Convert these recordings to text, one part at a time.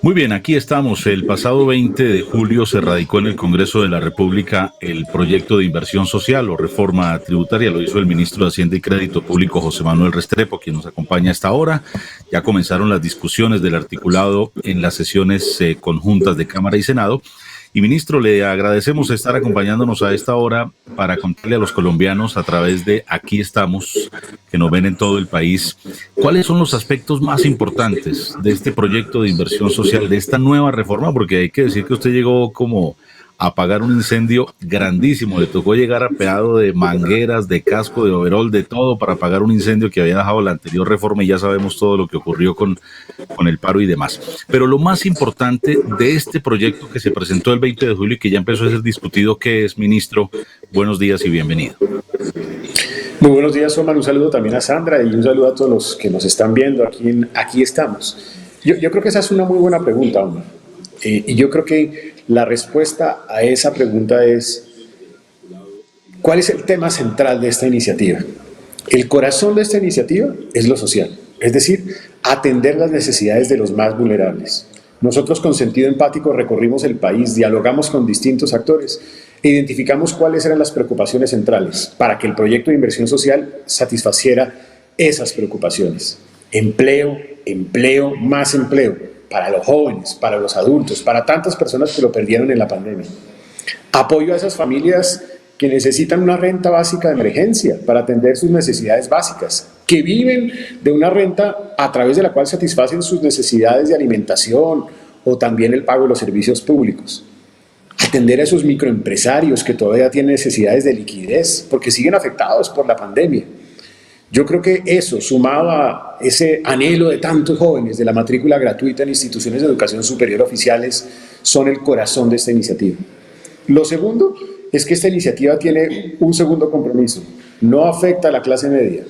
Muy bien, aquí estamos. El pasado 20 de julio se radicó en el Congreso de la República el proyecto de inversión social o reforma tributaria. Lo hizo el ministro de Hacienda y Crédito Público, José Manuel Restrepo, quien nos acompaña a esta hora. Ya comenzaron las discusiones del articulado en las sesiones conjuntas de Cámara y Senado. Y ministro, le agradecemos estar acompañándonos a esta hora para contarle a los colombianos a través de Aquí Estamos, que nos ven en todo el país, cuáles son los aspectos más importantes de este proyecto de inversión social, de esta nueva reforma, porque hay que decir que usted llegó como a apagar un incendio grandísimo, le tocó llegar apeado de mangueras, de casco, de overol, de todo para apagar un incendio que había dejado la anterior reforma y ya sabemos todo lo que ocurrió con el paro y demás. Pero lo más importante de este proyecto que se presentó el 20 de julio y que ya empezó a ser discutido, ¿qué es, ministro? Buenos días y bienvenido. Muy buenos días, Omar. Un saludo también a Sandra y un saludo a todos los que nos están viendo Aquí Estamos. Yo creo que esa es una muy buena pregunta, Omar. Y yo creo que la respuesta a esa pregunta es: ¿cuál es el tema central de esta iniciativa? El corazón de esta iniciativa es lo social, es decir, atender las necesidades de los más vulnerables. Nosotros, con sentido empático, recorrimos el país, dialogamos con distintos actores e identificamos cuáles eran las preocupaciones centrales para que el proyecto de inversión social satisfaciera esas preocupaciones. Empleo, empleo, más empleo para los jóvenes, para los adultos, para tantas personas que lo perdieron en la pandemia. Apoyo a esas familias que necesitan una renta básica de emergencia para atender sus necesidades básicas, que viven de una renta a través de la cual satisfacen sus necesidades de alimentación o también el pago de los servicios públicos. Atender a esos microempresarios que todavía tienen necesidades de liquidez porque siguen afectados por la pandemia. Yo creo que eso, sumado a ese anhelo de tantos jóvenes de la matrícula gratuita en instituciones de educación superior oficiales, son el corazón de esta iniciativa. Lo segundo es que esta iniciativa tiene un segundo compromiso. No afecta a la clase media,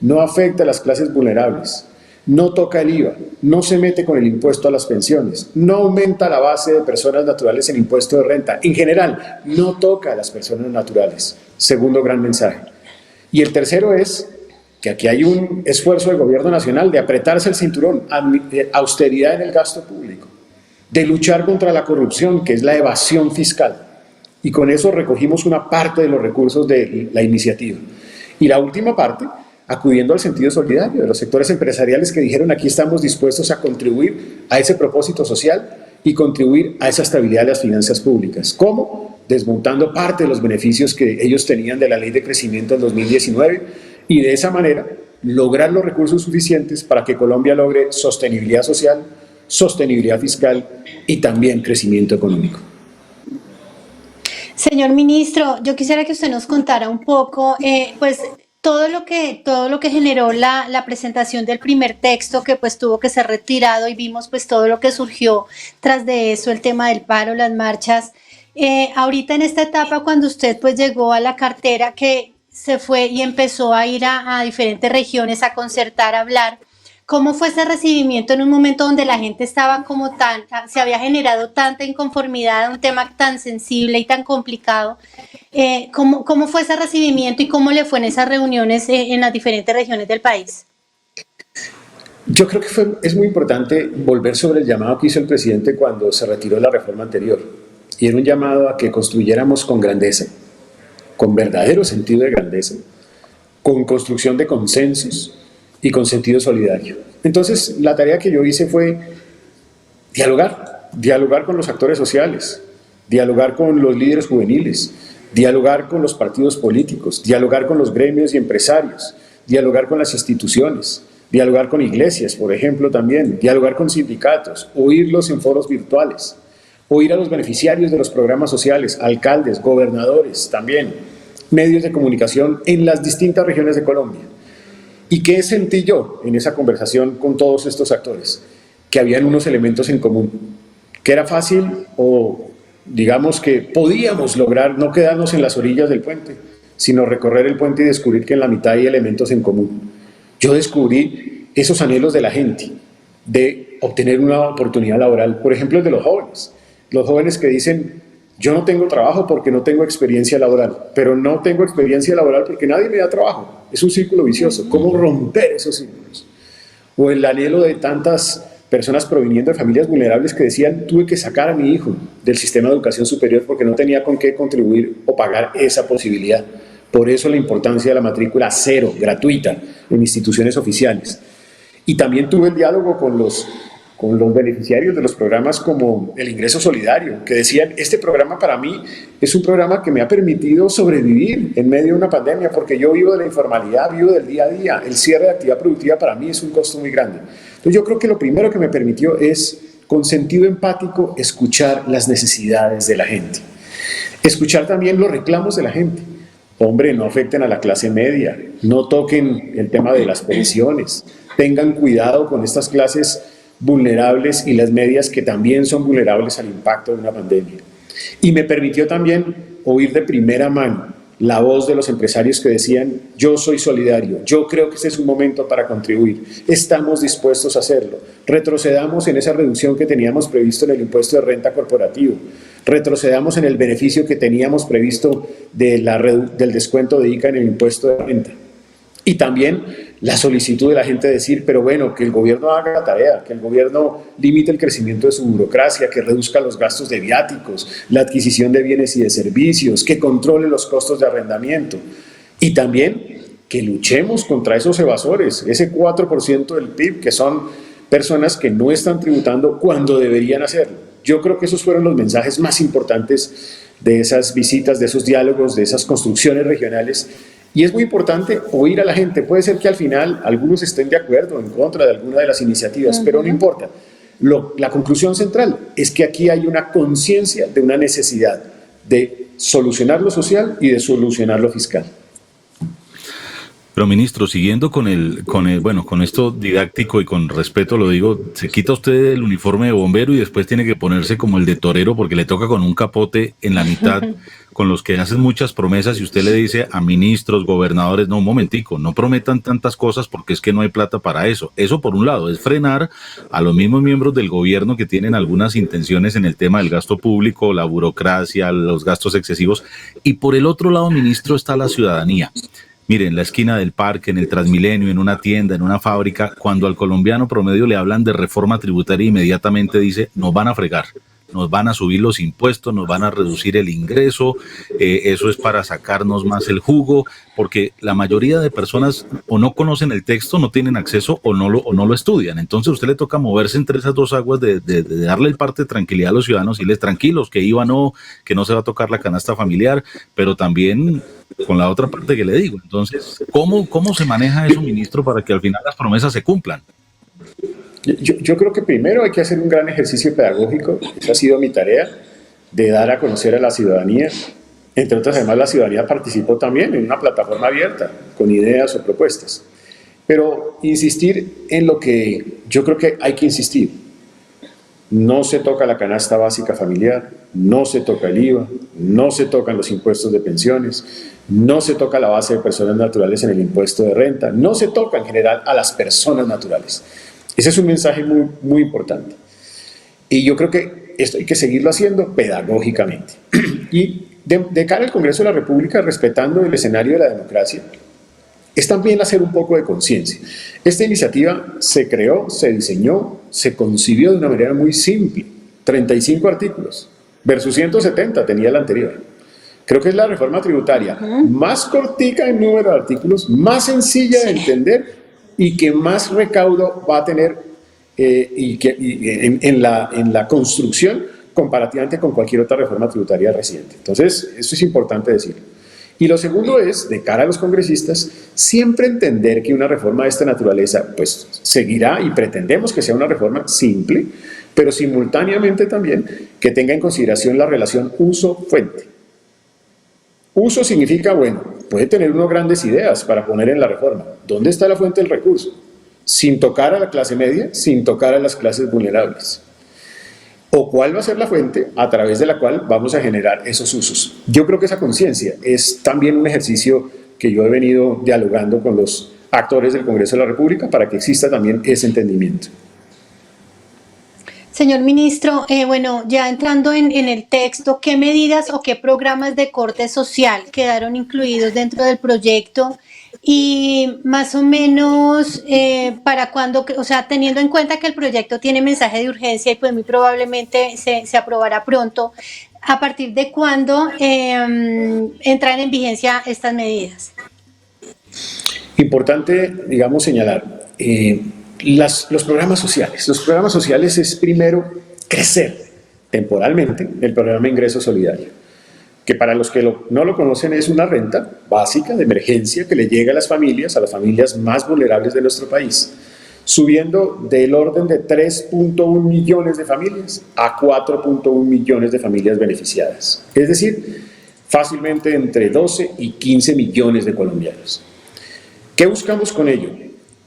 no afecta a las clases vulnerables, no toca el IVA, no se mete con el impuesto a las pensiones, no aumenta la base de personas naturales en impuesto de renta. En general, no toca a las personas naturales. Segundo gran mensaje. Y el tercero es que aquí hay un esfuerzo del gobierno nacional de apretarse el cinturón, austeridad en el gasto público, de luchar contra la corrupción, que es la evasión fiscal. Y con eso recogimos una parte de los recursos de la iniciativa. Y la última parte, acudiendo al sentido solidario de los sectores empresariales que dijeron: aquí estamos dispuestos a contribuir a ese propósito social y contribuir a esa estabilidad de las finanzas públicas. ¿Cómo? Desmontando parte de los beneficios que ellos tenían de la Ley de Crecimiento en 2019 y de esa manera lograr los recursos suficientes para que Colombia logre sostenibilidad social, sostenibilidad fiscal y también crecimiento económico. Señor ministro, yo quisiera que usted nos contara un poco, pues todo lo que generó la presentación del primer texto, que pues tuvo que ser retirado, y vimos pues todo lo que surgió tras de eso, el tema del paro, las marchas. Ahorita en esta etapa, cuando usted pues llegó a la cartera, que se fue y empezó a ir a diferentes regiones a concertar, a hablar, ¿cómo fue ese recibimiento en un momento donde la gente estaba como se había generado tanta inconformidad a un tema tan sensible y tan complicado? ¿Cómo fue ese recibimiento y cómo le fue en esas reuniones en las diferentes regiones del país? Yo creo que es muy importante volver sobre el llamado que hizo el presidente cuando se retiró de la reforma anterior. Y era un llamado a que construyéramos con grandeza, con verdadero sentido de grandeza, con construcción de consensos y con sentido solidario. Entonces, la tarea que yo hice fue dialogar con los actores sociales, dialogar con los líderes juveniles, dialogar con los partidos políticos, dialogar con los gremios y empresarios, dialogar con las instituciones, dialogar con iglesias, por ejemplo, también, dialogar con sindicatos, oírlos en foros virtuales, oír a los beneficiarios de los programas sociales, alcaldes, gobernadores también, medios de comunicación en las distintas regiones de Colombia. ¿Y qué sentí yo en esa conversación con todos estos actores? Que habían unos elementos en común, que era fácil, o digamos que podíamos lograr no quedarnos en las orillas del puente, sino recorrer el puente y descubrir que en la mitad hay elementos en común. Yo descubrí esos anhelos de la gente de obtener una oportunidad laboral, por ejemplo, el de los jóvenes que dicen: yo no tengo trabajo porque no tengo experiencia laboral, pero no tengo experiencia laboral porque nadie me da trabajo. Es un círculo vicioso. ¿Cómo romper esos círculos? O el anhelo de tantas personas proviniendo de familias vulnerables que decían, tuve que sacar a mi hijo del sistema de educación superior porque no tenía con qué contribuir o pagar esa posibilidad. Por eso la importancia de la matrícula cero, gratuita, en instituciones oficiales. Y también tuve el diálogo con los beneficiarios de los programas como el ingreso solidario, que decían, este programa para mí es un programa que me ha permitido sobrevivir en medio de una pandemia, porque yo vivo de la informalidad, vivo del día a día, el cierre de actividad productiva para mí es un costo muy grande. Entonces yo creo que lo primero que me permitió es, con sentido empático, escuchar las necesidades de la gente, escuchar también los reclamos de la gente. Hombre, no afecten a la clase media, no toquen el tema de las pensiones, tengan cuidado con estas clases vulnerables y las medias que también son vulnerables al impacto de una pandemia. Y me permitió también oír de primera mano la voz de los empresarios que decían, yo soy solidario, yo creo que este es un momento para contribuir, estamos dispuestos a hacerlo, retrocedamos en esa reducción que teníamos previsto en el impuesto de renta corporativo, retrocedamos en el beneficio que teníamos previsto del descuento de ICA en el impuesto de renta. Y también la solicitud de la gente de decir, pero bueno, que el gobierno haga la tarea, que el gobierno limite el crecimiento de su burocracia, que reduzca los gastos de viáticos, la adquisición de bienes y de servicios, que controle los costos de arrendamiento. Y también que luchemos contra esos evasores, ese 4% del PIB, que son personas que no están tributando cuando deberían hacerlo. Yo creo que esos fueron los mensajes más importantes de esas visitas, de esos diálogos, de esas construcciones regionales. Y es muy importante oír a la gente. Puede ser que al final algunos estén de acuerdo o en contra de alguna de las iniciativas, pero no importa. La conclusión central es que aquí hay una conciencia de una necesidad de solucionar lo social y de solucionar lo fiscal. Pero ministro, siguiendo con esto didáctico y con respeto lo digo, se quita usted el uniforme de bombero y después tiene que ponerse como el de torero porque le toca con un capote en la mitad, con los que hacen muchas promesas y usted le dice a ministros, gobernadores, no, un momentico, no prometan tantas cosas porque es que no hay plata para eso. Eso por un lado es frenar a los mismos miembros del gobierno que tienen algunas intenciones en el tema del gasto público, la burocracia, los gastos excesivos. Y por el otro lado, ministro, está la ciudadanía. Mire, en la esquina del parque, en el Transmilenio, en una tienda, en una fábrica, cuando al colombiano promedio le hablan de reforma tributaria, inmediatamente dice, nos van a fregar, nos van a subir los impuestos, nos van a reducir el ingreso, eso es para sacarnos más el jugo, porque la mayoría de personas o no conocen el texto, no tienen acceso o no lo estudian. Entonces a usted le toca moverse entre esas dos aguas de darle el parte de tranquilidad a los ciudadanos y les tranquilos, que IVA no, que no se va a tocar la canasta familiar, pero también con la otra parte que le digo. Entonces, ¿cómo se maneja eso, ministro, para que al final las promesas se cumplan? Yo creo que primero hay que hacer un gran ejercicio pedagógico, esa ha sido mi tarea, de dar a conocer a la ciudadanía. Entre otras, además, la ciudadanía participó también en una plataforma abierta, con ideas o propuestas. Pero insistir en lo que yo creo que hay que insistir. No se toca la canasta básica familiar, no se toca el IVA, no se tocan los impuestos de pensiones, no se toca la base de personas naturales en el impuesto de renta, no se toca en general a las personas naturales. Ese es un mensaje muy, muy importante. Y yo creo que esto hay que seguirlo haciendo pedagógicamente. Y de cara al Congreso de la República, respetando el escenario de la democracia, es también hacer un poco de conciencia. Esta iniciativa se creó, se diseñó, se concibió de una manera muy simple. 35 artículos versus 170 tenía la anterior. Creo que es la reforma tributaria más cortica en número de artículos, más sencilla de entender y que más recaudo va a tener en la construcción comparativamente con cualquier otra reforma tributaria reciente. Entonces, eso es importante decirlo. Y lo segundo es, de cara a los congresistas, siempre entender que una reforma de esta naturaleza pues seguirá y pretendemos que sea una reforma simple, pero simultáneamente también que tenga en consideración la relación uso-fuente. Uso significa, bueno, puede tener unas grandes ideas para poner en la reforma. ¿Dónde está la fuente del recurso? Sin tocar a la clase media, sin tocar a las clases vulnerables. ¿O cuál va a ser la fuente a través de la cual vamos a generar esos usos? Yo creo que esa conciencia es también un ejercicio que yo he venido dialogando con los actores del Congreso de la República para que exista también ese entendimiento. Señor ministro, bueno, ya entrando en el texto, ¿qué medidas o qué programas de corte social quedaron incluidos dentro del proyecto? Y más o menos para cuando, o sea, teniendo en cuenta que el proyecto tiene mensaje de urgencia y pues muy probablemente se aprobará pronto, ¿a partir de cuándo entran en vigencia estas medidas? Importante, digamos, señalar, los programas sociales. Los programas sociales es primero crecer temporalmente el programa Ingreso Solidario, que para los que no lo conocen es una renta básica de emergencia que le llega a las familias más vulnerables de nuestro país, subiendo del orden de 3.1 millones de familias a 4.1 millones de familias beneficiadas. Es decir, fácilmente entre 12 y 15 millones de colombianos. ¿Qué buscamos con ello?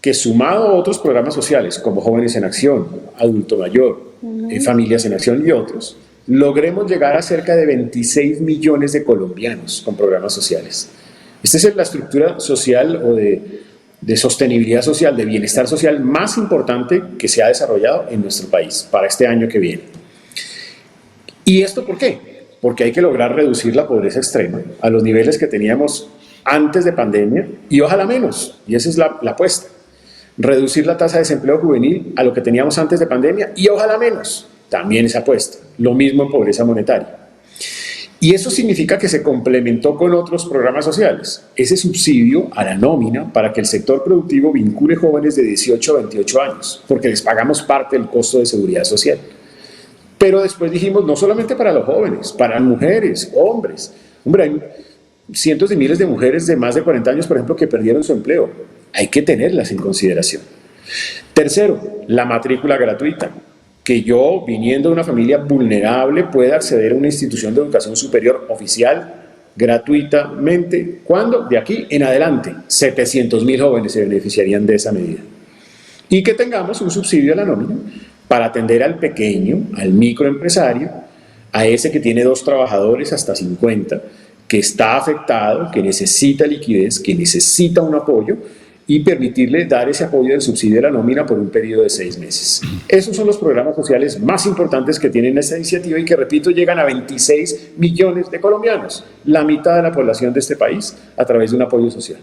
Que sumado a otros programas sociales como Jóvenes en Acción, Adulto Mayor, Familias en Acción y otros, logremos llegar a cerca de 26 millones de colombianos con programas sociales. Esta es la estructura social o de sostenibilidad social, de bienestar social más importante que se ha desarrollado en nuestro país para este año que viene. ¿Y esto por qué? Porque hay que lograr reducir la pobreza extrema a los niveles que teníamos antes de pandemia y ojalá menos, y esa es la apuesta. Reducir la tasa de desempleo juvenil a lo que teníamos antes de pandemia y ojalá menos, también esa apuesta. Lo mismo en pobreza monetaria. Y eso significa que se complementó con otros programas sociales. Ese subsidio a la nómina para que el sector productivo vincule jóvenes de 18 a 28 años, porque les pagamos parte del costo de seguridad social. Pero después dijimos, no solamente para los jóvenes, para mujeres, hombres. Hombre, hay cientos de miles de mujeres de más de 40 años, por ejemplo, que perdieron su empleo. Hay que tenerlas en consideración. Tercero, la matrícula gratuita. Que yo, viniendo de una familia vulnerable, pueda acceder a una institución de educación superior oficial gratuitamente. ¿Cuándo? De aquí en adelante. 700.000 jóvenes se beneficiarían de esa medida. Y que tengamos un subsidio a la nómina para atender al pequeño, al microempresario, a ese que tiene 2 trabajadores hasta 50, que está afectado, que necesita liquidez, que necesita un apoyo, y permitirle dar ese apoyo del subsidio de la nómina por un periodo de 6 meses. Esos son los programas sociales más importantes que tienen esta iniciativa y que, repito, llegan a 26 millones de colombianos, la mitad de la población de este país, a través de un apoyo social.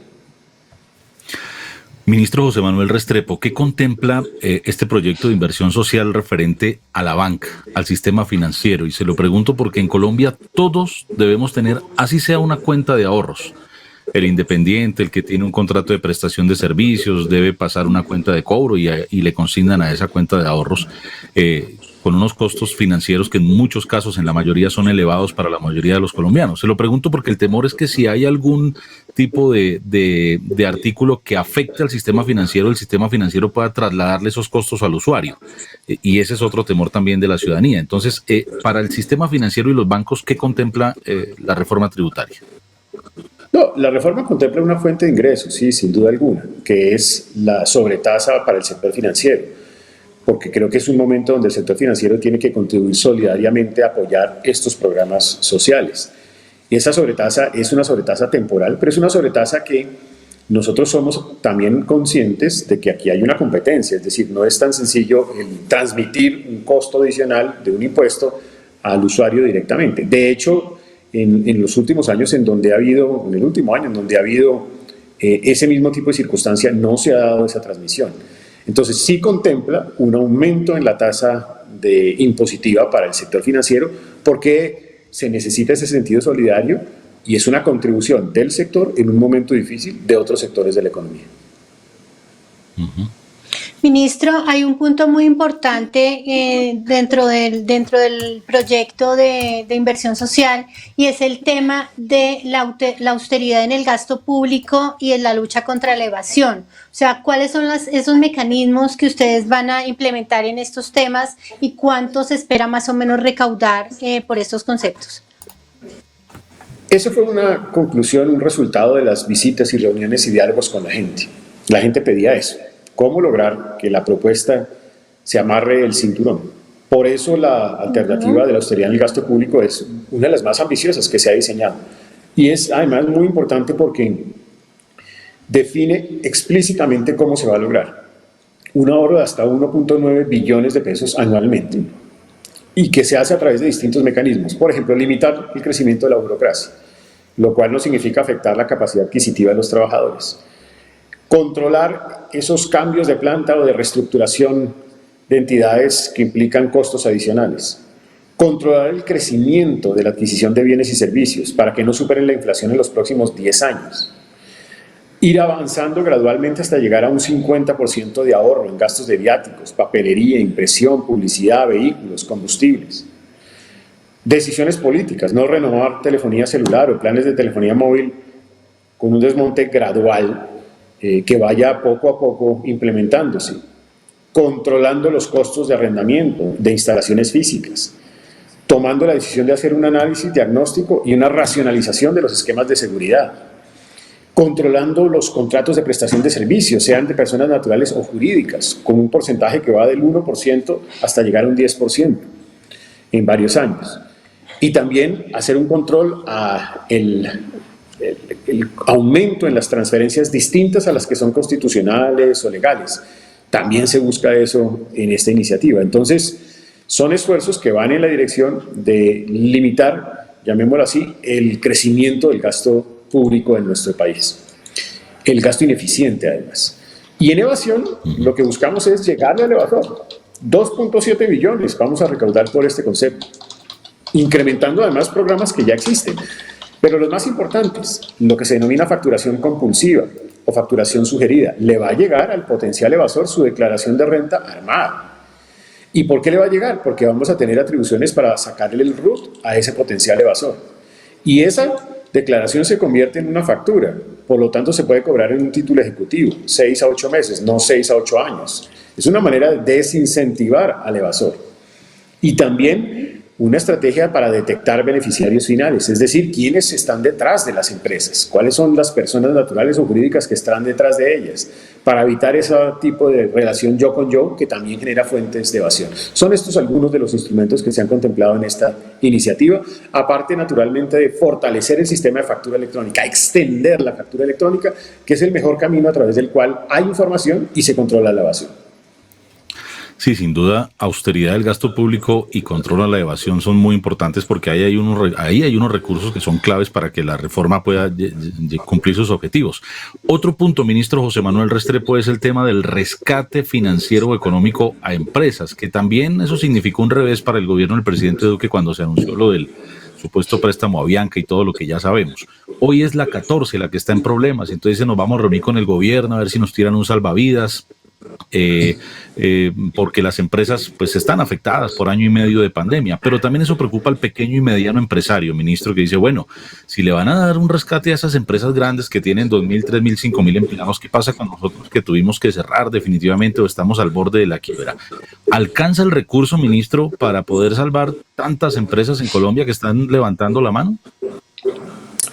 Ministro José Manuel Restrepo, ¿qué contempla este proyecto de inversión social referente a la banca, al sistema financiero? Y se lo pregunto porque en Colombia todos debemos tener, así sea una cuenta de ahorros. El independiente, el que tiene un contrato de prestación de servicios, debe pasar una cuenta de cobro y le consignan a esa cuenta de ahorros con unos costos financieros que en muchos casos, en la mayoría, son elevados para la mayoría de los colombianos. Se lo pregunto porque el temor es que si hay algún tipo de artículo que afecte al sistema financiero, el sistema financiero pueda trasladarle esos costos al usuario. Y ese es otro temor también de la ciudadanía. Entonces, para el sistema financiero y los bancos, ¿qué contempla la reforma tributaria? No, la reforma contempla una fuente de ingresos, sí, sin duda alguna, que es la sobretasa para el sector financiero, porque creo que es un momento donde el sector financiero tiene que contribuir solidariamente a apoyar estos programas sociales. Y esa sobretasa es una sobretasa temporal, pero es una sobretasa que nosotros somos también conscientes de que aquí hay una competencia, es decir, no es tan sencillo el transmitir un costo adicional de un impuesto al usuario directamente. De hecho, en los últimos años en el último año en donde ha habido ese mismo tipo de circunstancia, no se ha dado esa transmisión. Entonces sí contempla un aumento en la tasa impositiva para el sector financiero porque se necesita ese sentido solidario y es una contribución del sector en un momento difícil de otros sectores de la economía. Uh-huh. Ministro, hay un punto muy importante dentro del proyecto de inversión social y es el tema de la austeridad en el gasto público y en la lucha contra la evasión. O sea, ¿cuáles son esos mecanismos que ustedes van a implementar en estos temas y cuánto se espera más o menos recaudar por estos conceptos? Eso fue una conclusión, un resultado de las visitas y reuniones y diálogos con la gente. La gente pedía eso. ¿Cómo lograr que la propuesta se amarre el cinturón? Por eso la alternativa de la austeridad en el gasto público es una de las más ambiciosas que se ha diseñado. Y es además muy importante porque define explícitamente cómo se va a lograr. Un ahorro de hasta 1.9 billones de pesos anualmente y que se hace a través de distintos mecanismos. Por ejemplo, limitar el crecimiento de la burocracia, lo cual no significa afectar la capacidad adquisitiva de los trabajadores. Controlar esos cambios de planta o de reestructuración de entidades que implican costos adicionales. Controlar el crecimiento de la adquisición de bienes y servicios para que no superen la inflación en los próximos 10 años. Ir avanzando gradualmente hasta llegar a un 50% de ahorro en gastos de viáticos, papelería, impresión, publicidad, vehículos, combustibles. Decisiones políticas, no renovar telefonía celular o planes de telefonía móvil con un desmonte gradual que vaya poco a poco implementándose. Controlando los costos de arrendamiento de instalaciones físicas. Tomando la decisión de hacer un análisis diagnóstico y una racionalización de los esquemas de seguridad. Controlando los contratos de prestación de servicios, sean de personas naturales o jurídicas, con un porcentaje que va del 1% hasta llegar a un 10% en varios años. Y también hacer un control a el aumento en las transferencias distintas a las que son constitucionales o legales. También se busca eso en esta iniciativa. Entonces, son esfuerzos que van en la dirección de limitar, llamémoslo así, el crecimiento del gasto público en nuestro país. El gasto ineficiente, además. Y en evasión, lo que buscamos es llegarle al evasor. 2.7 billones vamos a recaudar por este concepto, incrementando además programas que ya existen. Pero los más importantes, lo que se denomina facturación compulsiva o facturación sugerida, le va a llegar al potencial evasor su declaración de renta armada. ¿Y por qué le va a llegar? Porque vamos a tener atribuciones para sacarle el RUT a ese potencial evasor. Y esa declaración se convierte en una factura, por lo tanto se puede cobrar en un título ejecutivo, 6 a 8 meses, no 6 a 8 años. Es una manera de desincentivar al evasor. Y también una estrategia para detectar beneficiarios finales, es decir, quiénes están detrás de las empresas, cuáles son las personas naturales o jurídicas que están detrás de ellas, para evitar ese tipo de relación yo con yo que también genera fuentes de evasión. Son estos algunos de los instrumentos que se han contemplado en esta iniciativa, aparte naturalmente de fortalecer el sistema de factura electrónica, extender la factura electrónica, que es el mejor camino a través del cual hay información y se controla la evasión. Sí, sin duda, austeridad del gasto público y control a la evasión son muy importantes porque ahí hay unos recursos que son claves para que la reforma pueda cumplir sus objetivos. Otro punto, ministro José Manuel Restrepo, es el tema del rescate financiero o económico a empresas, que también eso significó un revés para el gobierno del presidente Duque cuando se anunció lo del supuesto préstamo a Avianca y todo lo que ya sabemos. Hoy es la 14 la que está en problemas, entonces nos vamos a reunir con el gobierno a ver si nos tiran un salvavidas. Porque las empresas pues están afectadas por año y medio de pandemia, pero también eso preocupa al pequeño y mediano empresario, ministro, que dice, bueno, si le van a dar un rescate a esas empresas grandes que tienen 2.000, 3.000, 5.000 empleados, ¿qué pasa con nosotros que tuvimos que cerrar definitivamente o estamos al borde de la quiebra? ¿Alcanza el recurso, ministro, para poder salvar tantas empresas en Colombia que están levantando la mano?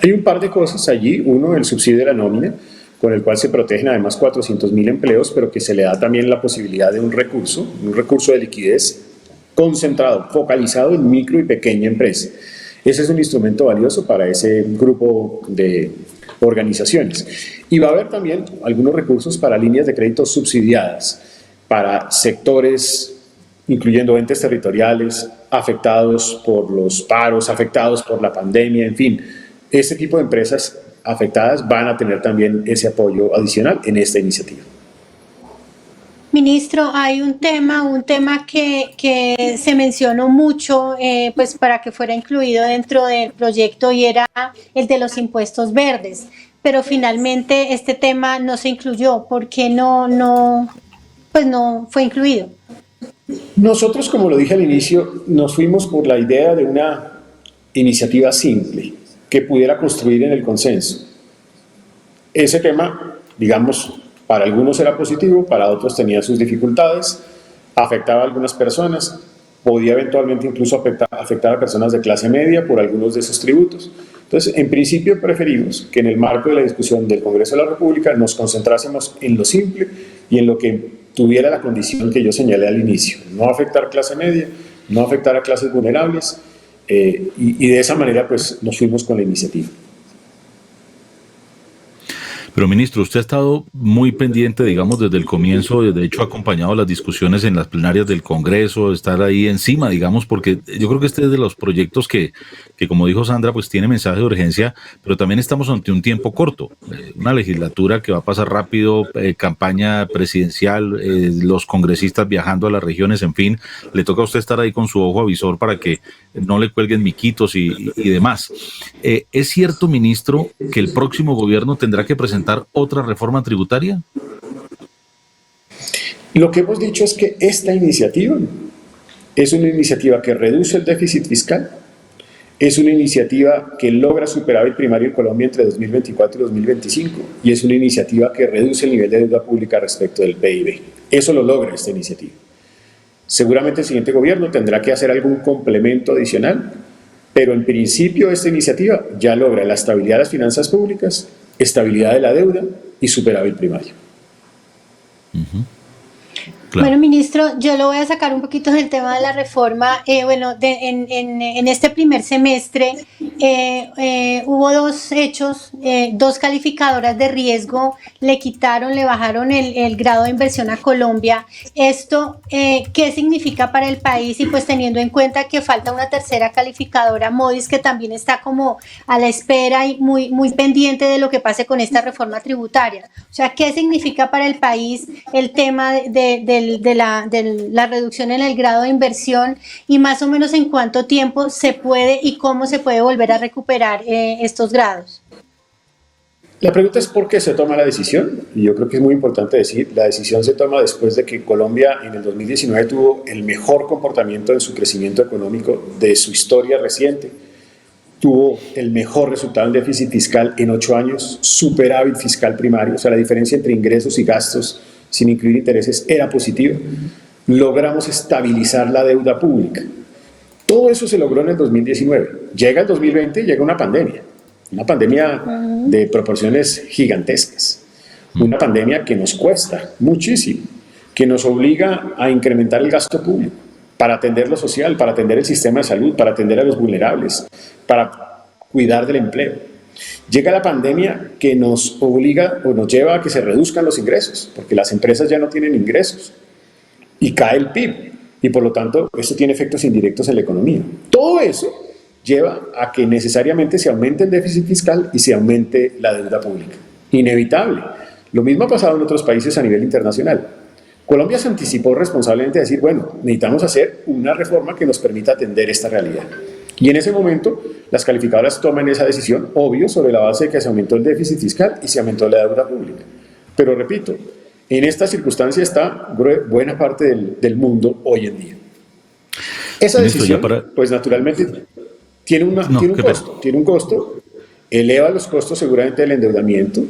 Hay un par de cosas allí. Uno, el subsidio de la nómina, con el cual se protegen además 400.000 empleos, pero que se le da también la posibilidad de un recurso de liquidez concentrado, focalizado en micro y pequeña empresa. Ese es un instrumento valioso para ese grupo de organizaciones. Y va a haber también algunos recursos para líneas de crédito subsidiadas, para sectores, incluyendo entes territoriales, afectados por los paros, afectados por la pandemia, en fin. Este tipo de empresas afectadas van a tener también ese apoyo adicional en esta iniciativa. Ministro, hay un tema que se mencionó mucho pues para que fuera incluido dentro del proyecto y era el de los impuestos verdes, pero finalmente este tema no se incluyó. ¿Por qué no fue incluido? Nosotros, como lo dije al inicio, nos fuimos por la idea de una iniciativa simple que pudiera construir en el consenso. Ese tema, digamos, para algunos era positivo, para otros tenía sus dificultades, afectaba a algunas personas, podía eventualmente incluso afectar a personas de clase media por algunos de esos tributos. Entonces, en principio preferimos que en el marco de la discusión del Congreso de la República nos concentrásemos en lo simple y en lo que tuviera la condición que yo señalé al inicio, no afectar clase media, no afectar a clases vulnerables, y de esa manera pues nos fuimos con la iniciativa. Pero ministro, usted ha estado muy pendiente, digamos, desde el comienzo, de hecho ha acompañado las discusiones en las plenarias del Congreso, estar ahí encima, digamos, porque yo creo que este es de los proyectos que como dijo Sandra, pues tiene mensaje de urgencia, pero también estamos ante un tiempo corto, una legislatura que va a pasar rápido, campaña presidencial, los congresistas viajando a las regiones, en fin, le toca a usted estar ahí con su ojo avisor para que no le cuelguen miquitos y demás. ¿Es cierto, ministro, que el próximo gobierno tendrá que presentar otra reforma tributaria? Lo que hemos dicho es que esta iniciativa es una iniciativa que reduce el déficit fiscal, es una iniciativa que logra superávit primario en Colombia entre 2024 y 2025 y es una iniciativa que reduce el nivel de deuda pública respecto del PIB. Eso lo logra esta iniciativa. Seguramente el siguiente gobierno tendrá que hacer algún complemento adicional, pero en principio esta iniciativa ya logra la estabilidad de las finanzas públicas, estabilidad de la deuda y superávit primario. Claro. Bueno, ministro, yo lo voy a sacar un poquito del tema de la reforma. En este primer semestre hubo dos hechos, dos calificadoras de riesgo le bajaron el grado de inversión a Colombia. Esto, ¿qué significa para el país? Y pues teniendo en cuenta que falta una tercera calificadora, Moody's, que también está como a la espera y muy pendiente de lo que pase con esta reforma tributaria. O sea, ¿qué significa para el país el tema de la reducción en el grado de inversión y más o menos en cuánto tiempo se puede y cómo se puede volver a recuperar estos grados? La pregunta es por qué se toma la decisión, y yo creo que es muy importante decir, la decisión se toma después de que Colombia en el 2019 tuvo el mejor comportamiento en su crecimiento económico de su historia reciente, tuvo el mejor resultado en déficit fiscal en 8 años, superávit fiscal primario, o sea, la diferencia entre ingresos y gastos sin incluir intereses era positiva, logramos estabilizar la deuda pública. Todo eso se logró en el 2019. Llega el 2020 y llega una pandemia de proporciones gigantescas, una pandemia que nos cuesta muchísimo, que nos obliga a incrementar el gasto público para atender lo social, para atender el sistema de salud, para atender a los vulnerables, para cuidar del empleo. Llega la pandemia que nos obliga o nos lleva a que se reduzcan los ingresos, porque las empresas ya no tienen ingresos y cae el PIB y por lo tanto esto tiene efectos indirectos en la economía. Todo eso lleva a que necesariamente se aumente el déficit fiscal y se aumente la deuda pública. Inevitable. Lo mismo ha pasado en otros países a nivel internacional. Colombia se anticipó responsablemente a decir, bueno, necesitamos hacer una reforma que nos permita atender esta realidad. Y en ese momento las calificadoras toman esa decisión, obvio, sobre la base de que se aumentó el déficit fiscal y se aumentó la deuda pública. Pero repito, en esta circunstancia está buena parte del mundo hoy en día. Esa decisión, pues naturalmente, tiene un costo, eleva los costos seguramente del endeudamiento.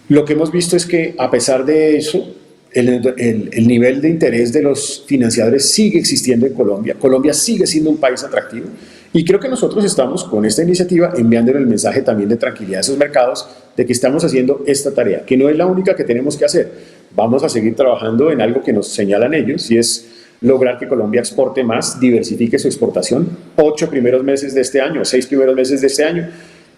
Lo que hemos visto es que a pesar de eso, el nivel de interés de los financiadores sigue existiendo en Colombia. Colombia sigue siendo un país atractivo y creo que nosotros estamos con esta iniciativa enviándole el mensaje también de tranquilidad a esos mercados de que estamos haciendo esta tarea, que no es la única que tenemos que hacer. Vamos a seguir trabajando en algo que nos señalan ellos y es lograr que Colombia exporte más, diversifique su exportación. 8 primeros meses de este año, 6 primeros meses de este año,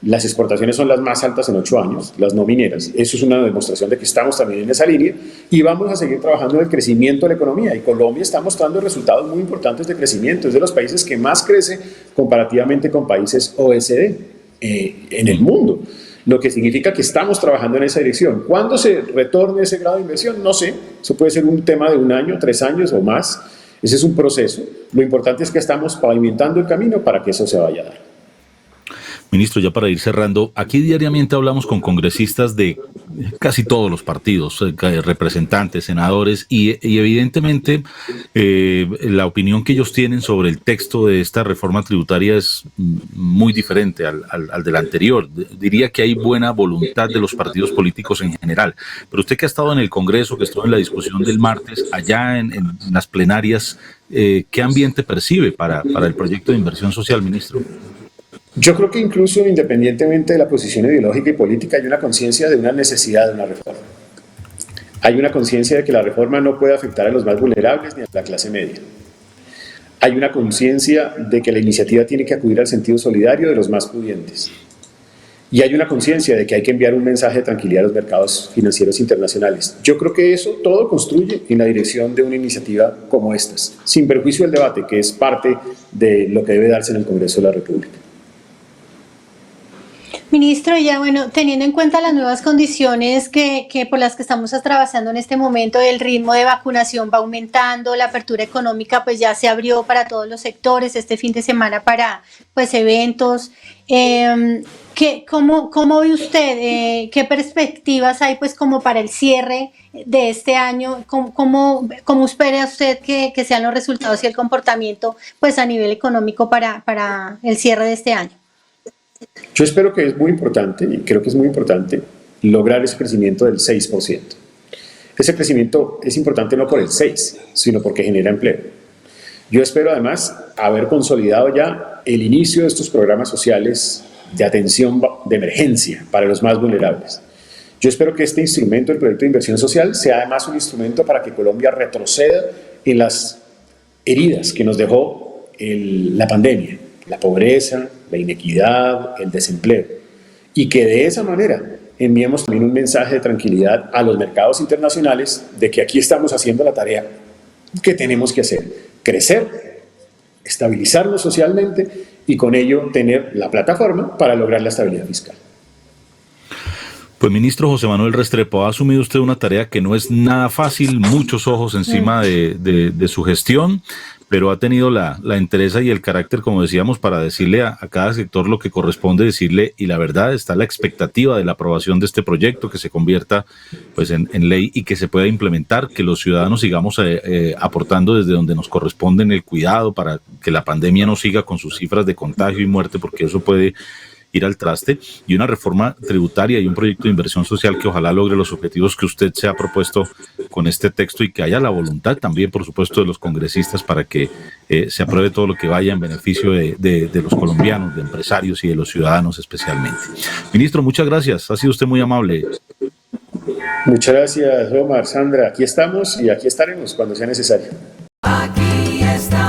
las exportaciones son las más altas en 8 años, las no mineras. Eso es una demostración de que estamos también en esa línea y vamos a seguir trabajando en el crecimiento de la economía. Y Colombia está mostrando resultados muy importantes de crecimiento. Es de los países que más crece comparativamente con países OECD en el mundo. Lo que significa que estamos trabajando en esa dirección. ¿Cuándo se retorne ese grado de inversión? No sé. Eso puede ser un tema de 1 año, 3 años o más. Ese es un proceso. Lo importante es que estamos pavimentando el camino para que eso se vaya a dar. Ministro, ya para ir cerrando, aquí diariamente hablamos con congresistas de casi todos los partidos, representantes, senadores, y evidentemente la opinión que ellos tienen sobre el texto de esta reforma tributaria es muy diferente al del anterior. Diría que hay buena voluntad de los partidos políticos en general, pero usted que ha estado en el Congreso, que estuvo en la discusión del martes, allá en las plenarias, ¿qué ambiente percibe para el proyecto de inversión social, ministro? Yo creo que incluso independientemente de la posición ideológica y política hay una conciencia de una necesidad de una reforma. Hay una conciencia de que la reforma no puede afectar a los más vulnerables ni a la clase media. Hay una conciencia de que la iniciativa tiene que acudir al sentido solidario de los más pudientes. y hay una conciencia de que hay que enviar un mensaje de tranquilidad a los mercados financieros internacionales. Yo creo que eso todo construye en la dirección de una iniciativa como estas, sin perjuicio del debate, que es parte de lo que debe darse en el Congreso de la República. Ministro, ya bueno, teniendo en cuenta las nuevas condiciones que por las que estamos atravesando en este momento, el ritmo de vacunación va aumentando, la apertura económica pues ya se abrió para todos los sectores, este fin de semana para pues eventos. ¿Cómo ve usted? ¿Qué perspectivas hay pues como para el cierre de este año? ¿Cómo espera usted que sean los resultados y el comportamiento pues a nivel económico para el cierre de este año? Yo espero que es muy importante, y creo que es muy importante, lograr ese crecimiento del 6%. Ese crecimiento es importante no por el 6, sino porque genera empleo. Yo espero además haber consolidado ya el inicio de estos programas sociales de atención de emergencia para los más vulnerables. Yo espero que este instrumento, el proyecto de inversión social, sea además un instrumento para que Colombia retroceda en las heridas que nos dejó la pandemia, la pobreza, la inequidad, el desempleo, y que de esa manera enviemos también un mensaje de tranquilidad a los mercados internacionales de que aquí estamos haciendo la tarea que tenemos que hacer: crecer, estabilizarnos socialmente y con ello tener la plataforma para lograr la estabilidad fiscal. Pues ministro José Manuel Restrepo, ha asumido usted una tarea que no es nada fácil, muchos ojos encima de su gestión, pero ha tenido la entereza y el carácter, como decíamos, para decirle a cada sector lo que corresponde decirle, y la verdad está la expectativa de la aprobación de este proyecto, que se convierta pues en ley y que se pueda implementar, que los ciudadanos sigamos aportando desde donde nos corresponde en el cuidado para que la pandemia no siga con sus cifras de contagio y muerte, porque eso puede ir al traste, y una reforma tributaria y un proyecto de inversión social que ojalá logre los objetivos que usted se ha propuesto con este texto, y que haya la voluntad también, por supuesto, de los congresistas para que se apruebe todo lo que vaya en beneficio de los colombianos, de empresarios y de los ciudadanos especialmente. Ministro, muchas gracias, ha sido usted muy amable. Muchas gracias, Omar, Sandra, aquí estamos y aquí estaremos cuando sea necesario. Aquí está.